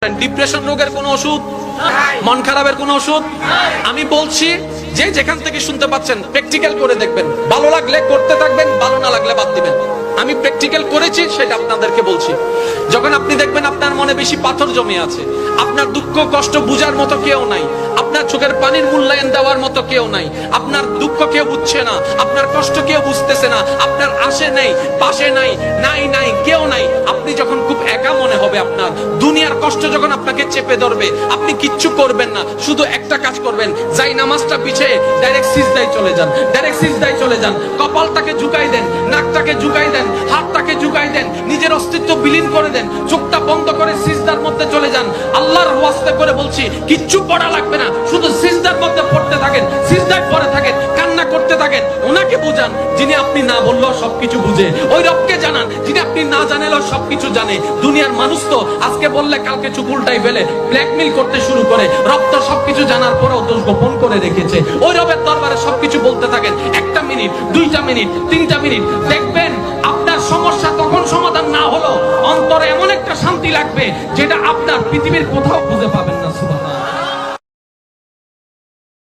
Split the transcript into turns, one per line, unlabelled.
Depression রোগের কোনো ওষুধ, মন খারাপের কোনো ওষুধ আমি বলছি যে যেখান থেকে শুনতে পাচ্ছেন প্র্যাকটিক্যাল করে দেখবেন, ভালো লাগলে করতে থাকবেন, ভালো না লাগলে বাদ দিবেন। আমি প্র্যাকটিক্যাল করেছি সেটা আপনাদেরকে বলছি। যখন আপনি দেখবেন আপনার মনে বেশি পাথর জমে আছে, আপনার দুঃখ কষ্ট বুঝার মতো কেউ নাই, আপনার চোখের পানির মূল্যায়ন দেওয়ার মতো কেউ নাই, আপনার দুঃখ কেউ বুঝছে না, আপনার কষ্ট কেউ বুঝতেছে না, আপনার আশে নেই পাশে নাই নাই নাই কেউ নাই, আপনি যখন খুব একা মনে হবে, আপনার দুনিয়ার কষ্ট যখন আপনাকে চেপে ধরবে, আপনি কিচ্ছু করবেন না, শুধু একটা কাজ করবেন, যাই নামাজটা পিছিয়ে ডাইরেক্ট সিজদায় চলে যান, ডাইরেক্ট সিজদায় চলে যান, কপালটাকে ঝুঁকাই দেন, নাকটাকে ঝুঁকাই দেন, হাতটাকে ঝুঁকাই দেন, নিজের অস্তিত্ব বিলীন করে দেন, চোখটা বন্ধ করে সিজদার মধ্যে চলে যান। আল্লাহর ওয়াস্তে করে বলছি, কিচ্ছু পড়া লাগবে না, শুধু সিজদার মধ্যে পড়তে থাকেন, সিজদায় পড়ে থাকেন, কান্না করতে থাকেন। ওনাকে বুঝান যিনি আপনি না বললেও সবকিছু বুঝে, ওই রবকে জানান যিনি আপনি না জানালেও সবকিছু জানে। দুনিয়ার মানুষ তো আজকে বললে কালকে চুপ উল্টাই ফেলে, ব্ল্যাকমেল করতে শুরু করে। রব তো সবকিছু জানার পরেও দোষ গোপন করে রেখেছে। ওই রবের দরবারে সবকিছু বলতে থাকেন, 1টা মিনিট 2টা মিনিট 3টা মিনিট, দেখবেন আপনার সমস্যা তখন সমাধান না হলো অন্তরে এমন একটা শান্তি লাগবে যেটা আপনার পৃথিবীর কোথাও খুঁজে পাবেন না। সুবহানাল্লাহ।